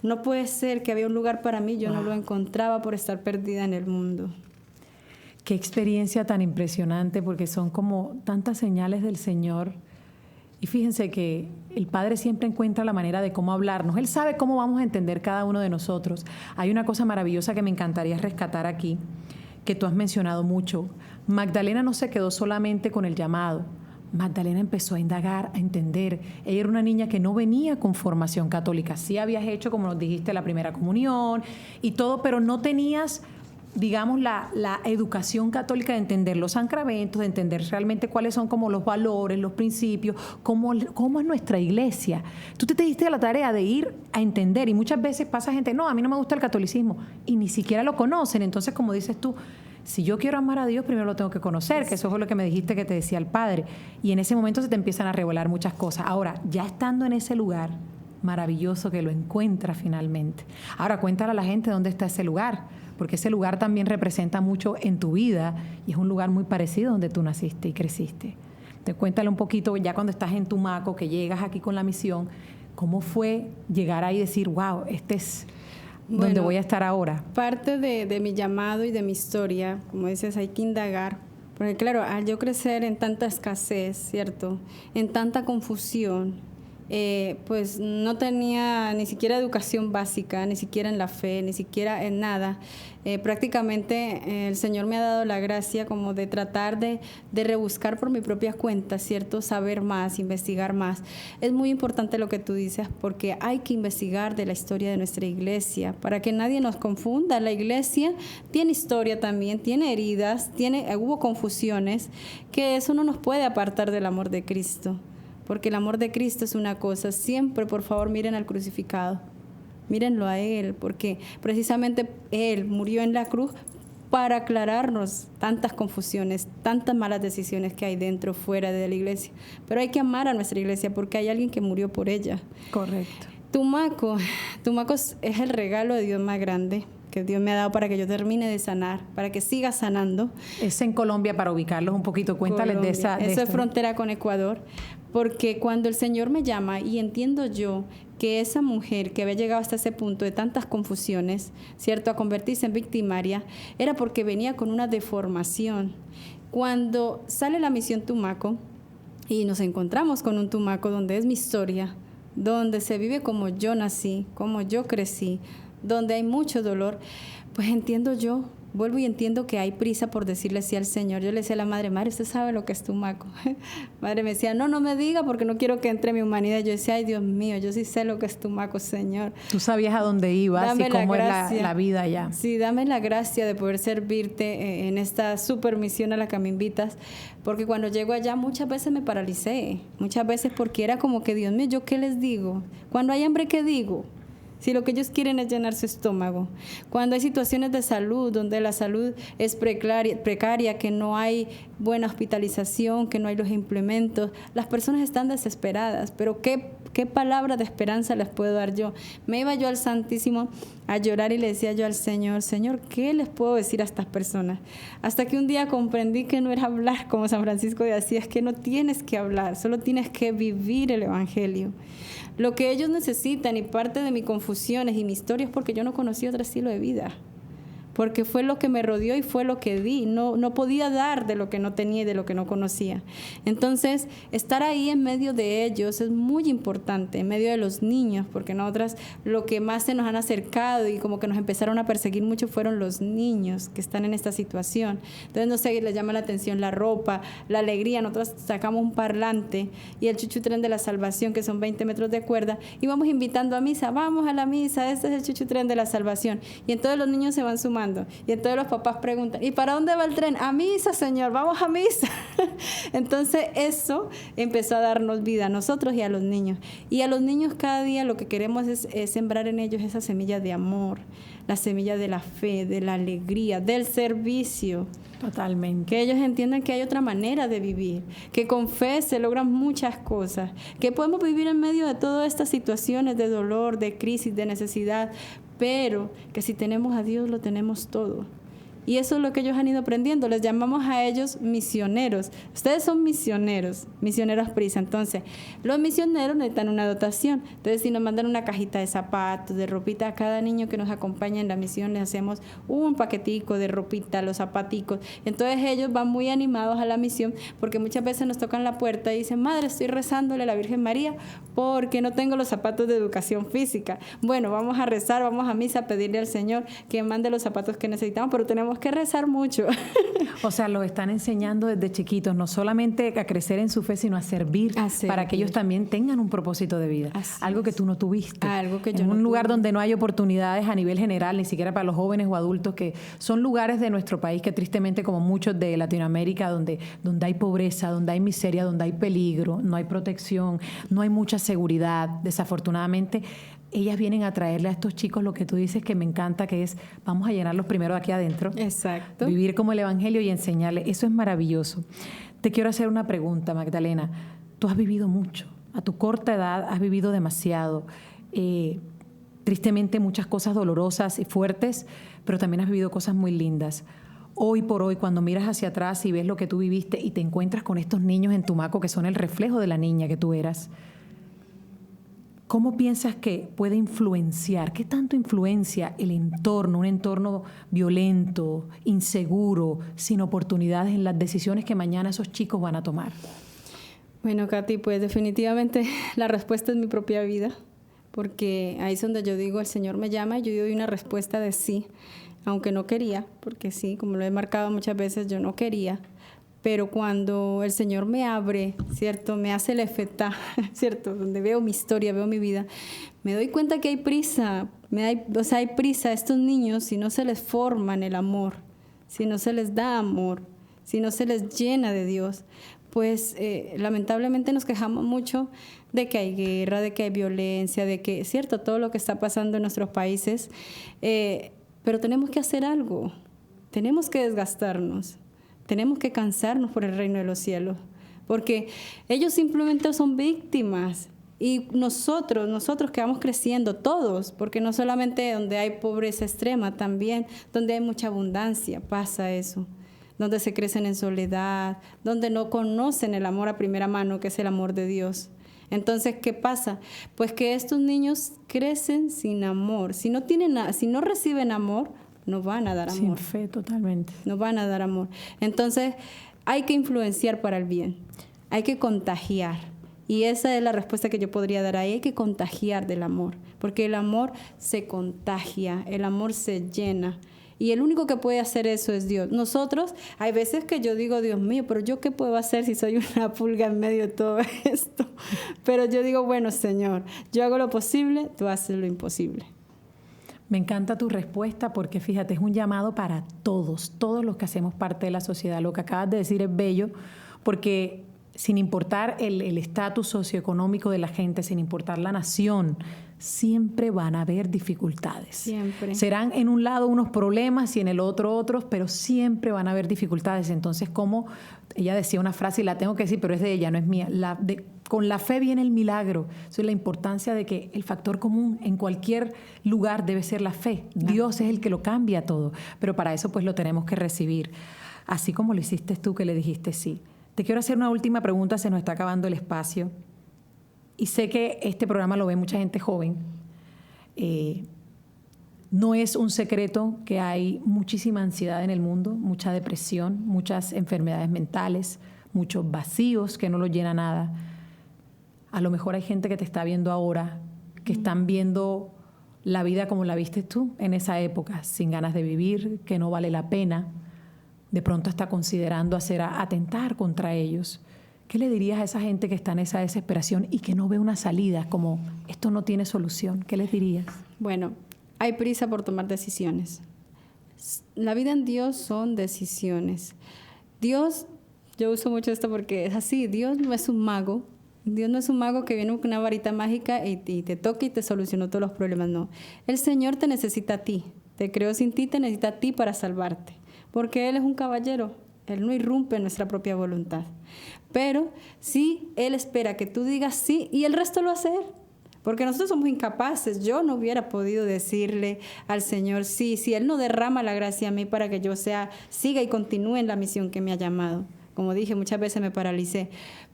no puede ser que había un lugar para mí, yo no lo encontraba por estar perdida en el mundo. Qué experiencia tan impresionante, porque son como tantas señales del Señor. Y fíjense que el Padre siempre encuentra la manera de cómo hablarnos. Él sabe cómo vamos a entender cada uno de nosotros. Hay una cosa maravillosa que me encantaría rescatar aquí, que tú has mencionado mucho. Magdalena no se quedó solamente con el llamado. Magdalena empezó a indagar, a entender. Ella era una niña que no venía con formación católica. Sí habías hecho, como nos dijiste, la primera comunión y todo, pero no tenías, digamos, la educación católica de entender los sacramentos, de entender realmente cuáles son como los valores, los principios, cómo es nuestra iglesia. Tú te diste la tarea de ir a entender, y muchas veces pasa gente, no, a mí no me gusta el catolicismo, y ni siquiera lo conocen. Entonces, como dices tú, si yo quiero amar a Dios, primero lo tengo que conocer, que eso fue lo que me dijiste que te decía el Padre. Y en ese momento se te empiezan a revelar muchas cosas. Ahora, ya estando en ese lugar, maravilloso que lo encuentras finalmente. Ahora, cuéntale a la gente dónde está ese lugar, porque ese lugar también representa mucho en tu vida y es un lugar muy parecido donde tú naciste y creciste. Te cuéntale un poquito, ya cuando estás en Tumaco, que llegas aquí con la misión, ¿cómo fue llegar ahí y decir, wow, este es donde voy a estar ahora? Parte de mi llamado y de mi historia, como dices, hay que indagar, porque claro, al yo crecer en tanta escasez, ¿cierto?, en tanta confusión, pues no tenía ni siquiera educación básica, ni siquiera en la fe, ni siquiera en nada. Prácticamente el Señor me ha dado la gracia como de tratar de rebuscar por mi propia cuenta, ¿cierto? Saber más, investigar más. Es muy importante lo que tú dices, porque hay que investigar de la historia de nuestra iglesia, para que nadie nos confunda. La iglesia tiene historia también, tiene heridas, hubo confusiones, que eso no nos puede apartar del amor de Cristo. Porque el amor de Cristo es una cosa. Siempre, por favor, miren al crucificado. Mírenlo a Él, porque precisamente Él murió en la cruz para aclararnos tantas confusiones, tantas malas decisiones que hay dentro, fuera de la iglesia. Pero hay que amar a nuestra iglesia porque hay alguien que murió por ella. Correcto. Tumaco es el regalo de Dios más grande que Dios me ha dado para que yo termine de sanar, para que siga sanando. Es en Colombia, para ubicarlos un poquito. Cuéntales Colombia. de esa... Eso es frontera con Ecuador, porque cuando el Señor me llama, y entiendo yo que esa mujer que había llegado hasta ese punto de tantas confusiones, ¿cierto?, a convertirse en victimaria, era porque venía con una deformación. Cuando sale la misión Tumaco, y nos encontramos con un Tumaco donde es mi historia, donde se vive como yo nací, como yo crecí, donde hay mucho dolor, pues vuelvo y entiendo que hay prisa por decirle sí al Señor. Yo le decía a la madre, usted sabe lo que es tumaco. Madre me decía, no me diga porque no quiero que entre mi humanidad. Yo decía, ay Dios mío, yo sí sé lo que es tumaco, Señor. Tú sabías a dónde ibas y cómo es la vida allá. Sí, dame la gracia de poder servirte en esta super misión a la que me invitas, porque cuando llego allá muchas veces me paralicé, muchas veces porque era como que, Dios mío, ¿yo qué les digo? Cuando hay hambre, ¿qué digo? Si lo que ellos quieren es llenar su estómago. Cuando hay situaciones de salud, donde la salud es precaria, que no hay buena hospitalización, que no hay los implementos, las personas están desesperadas. Pero ¿qué palabra de esperanza les puedo dar yo? Me iba yo al Santísimo a llorar y le decía yo al Señor, Señor, ¿qué les puedo decir a estas personas? Hasta que un día comprendí que no era hablar como San Francisco de Asís, que no tienes que hablar, solo tienes que vivir el Evangelio. Lo que ellos necesitan, y parte de mi confusión y mi historia es porque yo no conocí otro estilo de vida. Porque fue lo que me rodeó y fue lo que di. No podía dar de lo que no tenía y de lo que no conocía. Entonces, estar ahí en medio de ellos es muy importante, en medio de los niños, porque nosotras lo que más se nos han acercado y como que nos empezaron a perseguir mucho fueron los niños que están en esta situación. Entonces, no sé, les llama la atención la ropa, la alegría. Nosotros sacamos un parlante y el chuchu tren de la salvación, que son 20 metros de cuerda, y vamos invitando a misa. Vamos a la misa, este es el chuchu tren de la salvación. Y entonces los niños se van sumando. Y entonces los papás preguntan, ¿y para dónde va el tren? A misa, Señor, vamos a misa. Entonces eso empezó a darnos vida a nosotros y a los niños. Y a los niños cada día lo que queremos es sembrar en ellos esa semilla de amor, la semilla de la fe, de la alegría, del servicio. Totalmente. Que ellos entiendan que hay otra manera de vivir, que con fe se logran muchas cosas, que podemos vivir en medio de todas estas situaciones de dolor, de crisis, de necesidad, pero que si tenemos a Dios lo tenemos todo. Y eso es lo que ellos han ido aprendiendo. Les llamamos a ellos misioneros. Ustedes son misioneros Prisa. Entonces, los misioneros necesitan una dotación. Entonces, si nos mandan una cajita de zapatos, de ropita, a cada niño que nos acompaña en la misión les hacemos un paquetico de ropita, los zapaticos. Entonces, ellos van muy animados a la misión porque muchas veces nos tocan la puerta y dicen, madre, estoy rezándole a la Virgen María porque no tengo los zapatos de educación física. Bueno, vamos a rezar, vamos a misa a pedirle al Señor que mande los zapatos que necesitamos, pero tenemos que rezar mucho. O sea, los están enseñando desde chiquitos, no solamente a crecer en su fe, sino a servir para que ellos también tengan un propósito de vida. Algo que tú no tuviste. Algo que yo en no un lugar tuve. donde no hay oportunidades a nivel general, ni siquiera para los jóvenes o adultos, que son lugares de nuestro país que tristemente, como muchos de Latinoamérica, donde hay pobreza, donde hay miseria, donde hay peligro, no hay protección, no hay mucha seguridad, desafortunadamente. Ellas vienen a traerle a estos chicos lo que tú dices que me encanta, que es vamos a llenarlos primero aquí adentro. Exacto. Vivir como el Evangelio y enseñarles. Eso es maravilloso. Te quiero hacer una pregunta, Magdalena. Tú has vivido mucho. A tu corta edad has vivido demasiado. Tristemente muchas cosas dolorosas y fuertes, pero también has vivido cosas muy lindas. Hoy por hoy, cuando miras hacia atrás y ves lo que tú viviste y te encuentras con estos niños en Tumaco que son el reflejo de la niña que tú eras, ¿cómo piensas que puede influenciar? ¿Qué tanto influencia el entorno, un entorno violento, inseguro, sin oportunidades en las decisiones que mañana esos chicos van a tomar? Bueno, Katy, pues definitivamente la respuesta es mi propia vida, porque ahí es donde yo digo, el Señor me llama y yo doy una respuesta de sí, aunque no quería, porque sí, como lo he marcado muchas veces, yo no quería. Pero cuando el Señor me abre, ¿cierto? Me hace el efetá, ¿cierto? Donde veo mi historia, veo mi vida, me doy cuenta que hay prisa. Hay prisa. Estos niños, si no se les forma en el amor, si no se les da amor, si no se les llena de Dios, pues lamentablemente nos quejamos mucho de que hay guerra, de que hay violencia, de que, ¿cierto? Todo lo que está pasando en nuestros países. Pero tenemos que hacer algo. Tenemos que desgastarnos. Tenemos que cansarnos por el reino de los cielos, porque ellos simplemente son víctimas y nosotros que vamos creciendo, todos, porque no solamente donde hay pobreza extrema, también donde hay mucha abundancia pasa eso, donde se crecen en soledad, donde no conocen el amor a primera mano, que es el amor de Dios. Entonces, ¿qué pasa? Pues que estos niños crecen sin amor. Si no reciben amor, no van a dar amor. Sin fe, totalmente. No van a dar amor. Entonces, hay que influenciar para el bien. Hay que contagiar. Y esa es la respuesta que yo podría dar ahí. Hay que contagiar del amor. Porque el amor se contagia, el amor se llena. Y el único que puede hacer eso es Dios. Nosotros, hay veces que yo digo, Dios mío, pero ¿yo qué puedo hacer si soy una pulga en medio de todo esto? Pero yo digo, bueno, Señor, yo hago lo posible, tú haces lo imposible. Me encanta tu respuesta porque, fíjate, es un llamado para todos los que hacemos parte de la sociedad. Lo que acabas de decir es bello porque sin importar el estatus socioeconómico de la gente, sin importar la nación, siempre van a haber dificultades. Siempre. Serán en un lado unos problemas y en el otro otros, pero siempre van a haber dificultades. Entonces, como ella decía una frase y la tengo que decir, pero es de ella, no es mía, con la fe viene el milagro. Eso es la importancia de que el factor común en cualquier lugar debe ser la fe. Dios es el que lo cambia todo, pero para eso pues lo tenemos que recibir. Así como lo hiciste tú que le dijiste sí. Te quiero hacer una última pregunta, se nos está acabando el espacio. Y sé que este programa lo ve mucha gente joven. No es un secreto que hay muchísima ansiedad en el mundo, mucha depresión, muchas enfermedades mentales, muchos vacíos que no los llena nada. A lo mejor hay gente que te está viendo ahora, que están viendo la vida como la viste tú en esa época, sin ganas de vivir, que no vale la pena. De pronto está considerando atentar contra ellos. ¿Qué le dirías a esa gente que está en esa desesperación y que no ve una salida, como esto no tiene solución? ¿Qué les dirías? Bueno, hay prisa por tomar decisiones. La vida en Dios son decisiones. Dios, yo uso mucho esto porque es así, Dios no es un mago. Dios no es un mago que viene con una varita mágica y te toca y te solucionó todos los problemas, no. El Señor te necesita a ti, te creó sin ti, te necesita a ti para salvarte, porque Él es un caballero, Él no irrumpe en nuestra propia voluntad. Pero sí, Él espera que tú digas sí y el resto lo hace Él, porque nosotros somos incapaces. Yo no hubiera podido decirle al Señor sí, si Él no derrama la gracia a mí para que yo siga y continúe en la misión que me ha llamado. Como dije, muchas veces me paralicé.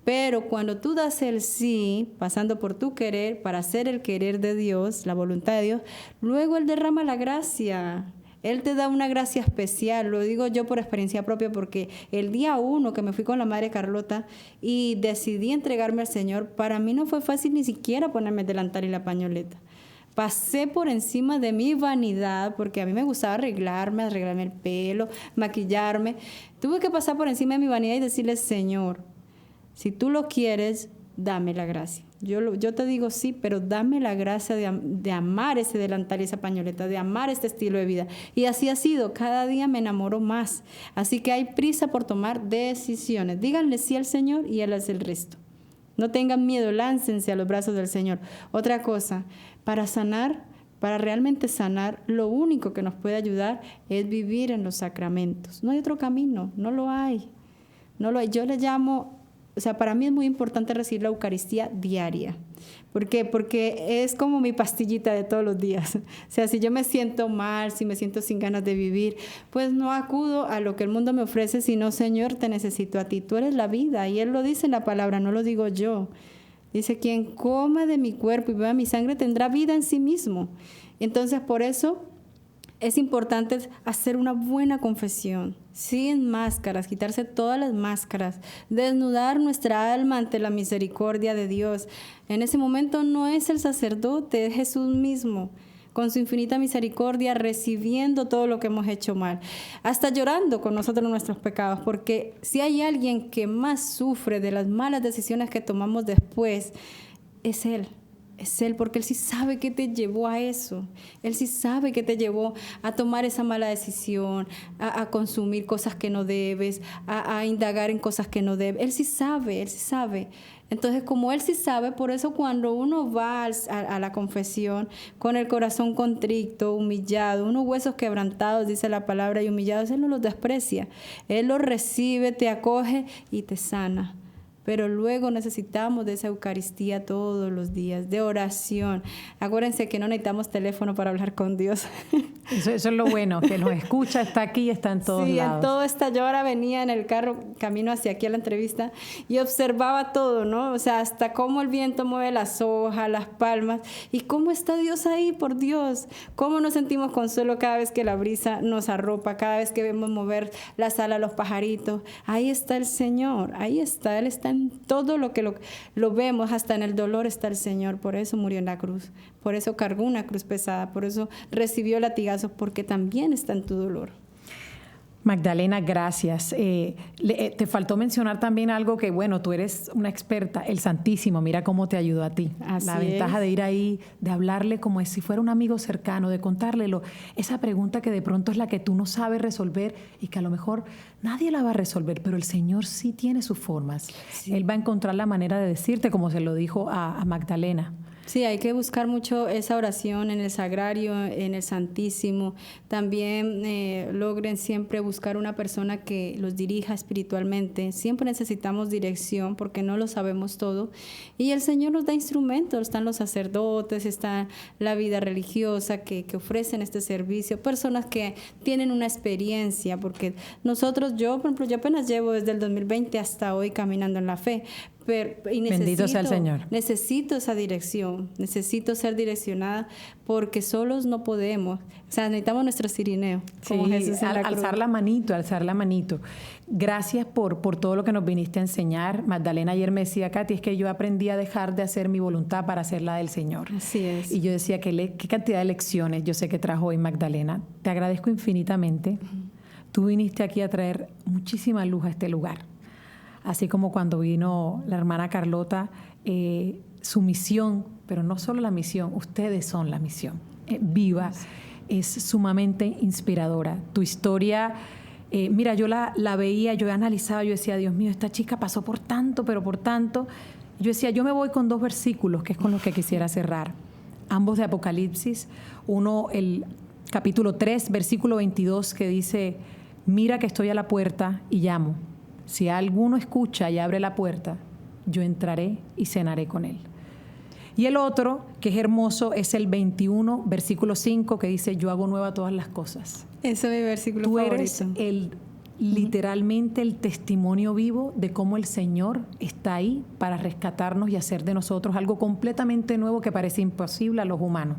Pero cuando tú das el sí, pasando por tu querer, para hacer el querer de Dios, la voluntad de Dios, luego Él derrama la gracia. Él te da una gracia especial. Lo digo yo por experiencia propia, porque el día 1 que me fui con la Madre Carlota y decidí entregarme al Señor, para mí no fue fácil ni siquiera ponerme el delantal y la pañoleta. Pasé por encima de mi vanidad, porque a mí me gustaba arreglarme el pelo, maquillarme. Tuve que pasar por encima de mi vanidad y decirle, Señor, si tú lo quieres, dame la gracia. Yo te digo sí, pero dame la gracia de amar ese delantal y esa pañoleta, de amar este estilo de vida. Y así ha sido, cada día me enamoro más. Así que hay prisa por tomar decisiones. Díganle sí al Señor y Él hace el resto. No tengan miedo, láncense a los brazos del Señor. Otra cosa, para realmente sanar, lo único que nos puede ayudar es vivir en los sacramentos. No hay otro camino, no lo hay. Yo le llamo, para mí es muy importante recibir la Eucaristía diaria. ¿Por qué? Porque es como mi pastillita de todos los días. Si yo me siento mal, si me siento sin ganas de vivir, pues no acudo a lo que el mundo me ofrece, sino, Señor, te necesito a ti. Tú eres la vida. Y Él lo dice en la palabra, no lo digo yo. Dice, quien coma de mi cuerpo y beba mi sangre tendrá vida en sí mismo. Entonces, por eso es importante hacer una buena confesión, sin máscaras, quitarse todas las máscaras, desnudar nuestra alma ante la misericordia de Dios. En ese momento no es el sacerdote, es Jesús mismo, con su infinita misericordia, recibiendo todo lo que hemos hecho mal, hasta llorando con nosotros nuestros pecados, porque si hay alguien que más sufre de las malas decisiones que tomamos después, es Él. Es Él, porque Él sí sabe qué te llevó a eso. Él sí sabe qué te llevó a tomar esa mala decisión, a consumir cosas que no debes, a indagar en cosas que no debes. Él sí sabe, Él sí sabe. Entonces, como Él sí sabe, por eso cuando uno va a la confesión con el corazón contrito, humillado, unos huesos quebrantados, dice la palabra, y humillados, Él no los desprecia. Él los recibe, te acoge y te sana. Pero luego necesitamos de esa Eucaristía todos los días, de oración. Acuérdense que no necesitamos teléfono para hablar con Dios. Eso es lo bueno, que nos escucha, está aquí, está en todos lados. Sí, en todo está. Yo ahora venía en el carro, camino hacia aquí a la entrevista, y observaba todo, ¿no? Hasta cómo el viento mueve las hojas, las palmas, y cómo está Dios ahí, por Dios. Cómo nos sentimos consuelo cada vez que la brisa nos arropa, cada vez que vemos mover las alas, los pajaritos. Ahí está el Señor, ahí está, Él está en todo lo que lo vemos, hasta en el dolor está el Señor. Por eso murió en la cruz, por eso cargó una cruz pesada, por eso recibió latigazos, porque también está en tu dolor. Magdalena, gracias. Te faltó mencionar también algo que, bueno, tú eres una experta, el Santísimo, mira cómo te ayudó a ti. Así la ventaja es. de ir ahí, de hablarle como si fuera un amigo cercano, de contárlelo, esa pregunta que de pronto es la que tú no sabes resolver y que a lo mejor nadie la va a resolver, pero el Señor sí tiene sus formas. Sí. Él va a encontrar la manera de decirte, como se lo dijo a Magdalena. Sí, hay que buscar mucho esa oración en el Sagrario, en el Santísimo. También logren siempre buscar una persona que los dirija espiritualmente. Siempre necesitamos dirección porque no lo sabemos todo. Y el Señor nos da instrumentos. Están los sacerdotes, está la vida religiosa que ofrecen este servicio. Personas que tienen una experiencia, porque nosotros, yo, por ejemplo, yo apenas llevo desde el 2020 hasta hoy caminando en la fe. Y Bendito sea el Señor. Necesito esa dirección, necesito ser direccionada porque solos no podemos. O sea, necesitamos nuestro cirineo. Como Sí, Jesús en la cruz. alzar la manito. Gracias por todo lo que nos viniste a enseñar. Magdalena ayer me decía, Katy, es que yo aprendí a dejar de hacer mi voluntad para hacer la del Señor. Así es. Y yo decía, qué cantidad de lecciones yo sé que trajo hoy Magdalena. Te agradezco infinitamente. Tú viniste aquí a traer muchísima luz a este lugar. Así como cuando vino la hermana Carlota, su misión, pero no solo la misión, ustedes son la misión. Viva, es sumamente inspiradora. Tu historia, mira, yo la veía, yo analizaba, yo decía, Dios mío, esta chica pasó por tanto, pero por tanto. Yo decía, yo me voy con 2 versículos, que es con los que quisiera cerrar. Ambos de Apocalipsis. Uno, el capítulo 3, versículo 22, que dice, mira que estoy a la puerta y llamo. Si alguno escucha y abre la puerta, yo entraré y cenaré con él. Y el otro, que es hermoso, es el 21, versículo 5, que dice, yo hago nueva todas las cosas. Ese es mi versículo Tú favorito. eres literalmente el testimonio vivo de cómo el Señor está ahí para rescatarnos y hacer de nosotros algo completamente nuevo que parece imposible a los humanos.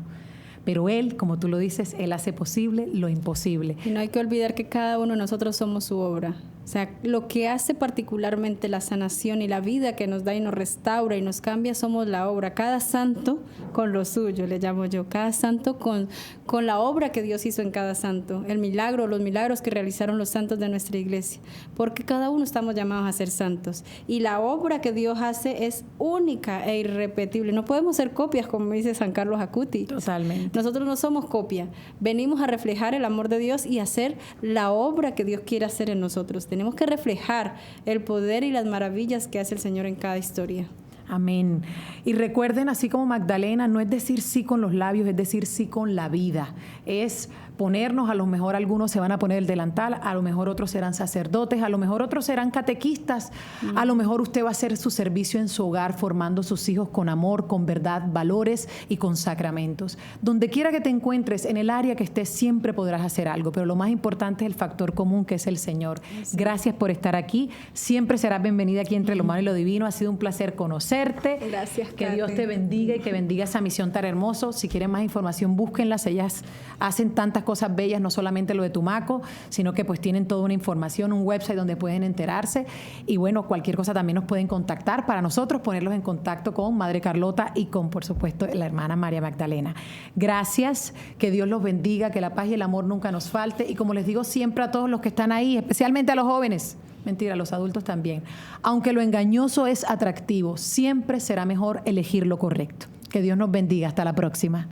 Pero Él, como tú lo dices, Él hace posible lo imposible. Y no hay que olvidar que cada uno de nosotros somos su obra. O sea, lo que hace particularmente la sanación y la vida que nos da y nos restaura y nos cambia somos la obra. Cada santo con lo suyo, le llamo yo. Cada santo con la obra que Dios hizo en cada santo. El milagro, los milagros que realizaron los santos de nuestra iglesia. Porque cada uno estamos llamados a ser santos. Y la obra que Dios hace es única e irrepetible. No podemos ser copias, como dice San Carlos Acuti. Totalmente. Nosotros no somos copia. Venimos a reflejar el amor de Dios y hacer la obra que Dios quiere hacer en nosotros. Tenemos que reflejar el poder y las maravillas que hace el Señor en cada historia. Amén. Y recuerden, así como Magdalena, no es decir sí con los labios, es decir sí con la vida. Es ponernos, a lo mejor algunos se van a poner el delantal, a lo mejor otros serán sacerdotes, a lo mejor otros serán catequistas, a lo mejor usted va a hacer su servicio en su hogar formando sus hijos con amor, con verdad, valores y con sacramentos. Donde quiera que te encuentres, en el área que estés, siempre podrás hacer algo, pero lo más importante es el factor común que es el Señor. Sí. Gracias por estar aquí. Siempre serás bienvenida aquí entre lo humano y lo divino. Ha sido un placer conocerte. Gracias, Que Katy. Dios te bendiga y que bendiga esa misión tan hermosa. Si quieren más información, búsquenlas. Ellas hacen tantas cosas bellas, no solamente lo de Tumaco, sino que pues tienen toda una información, un website donde pueden enterarse. Y bueno, cualquier cosa también nos pueden contactar para nosotros ponerlos en contacto con Madre Carlota y con, por supuesto, la hermana María Magdalena. Gracias, que Dios los bendiga, que la paz y el amor nunca nos falte. Y como les digo siempre a todos los que están ahí, especialmente a los jóvenes, mentira, a los adultos también, aunque lo engañoso es atractivo, siempre será mejor elegir lo correcto. Que Dios nos bendiga. Hasta la próxima.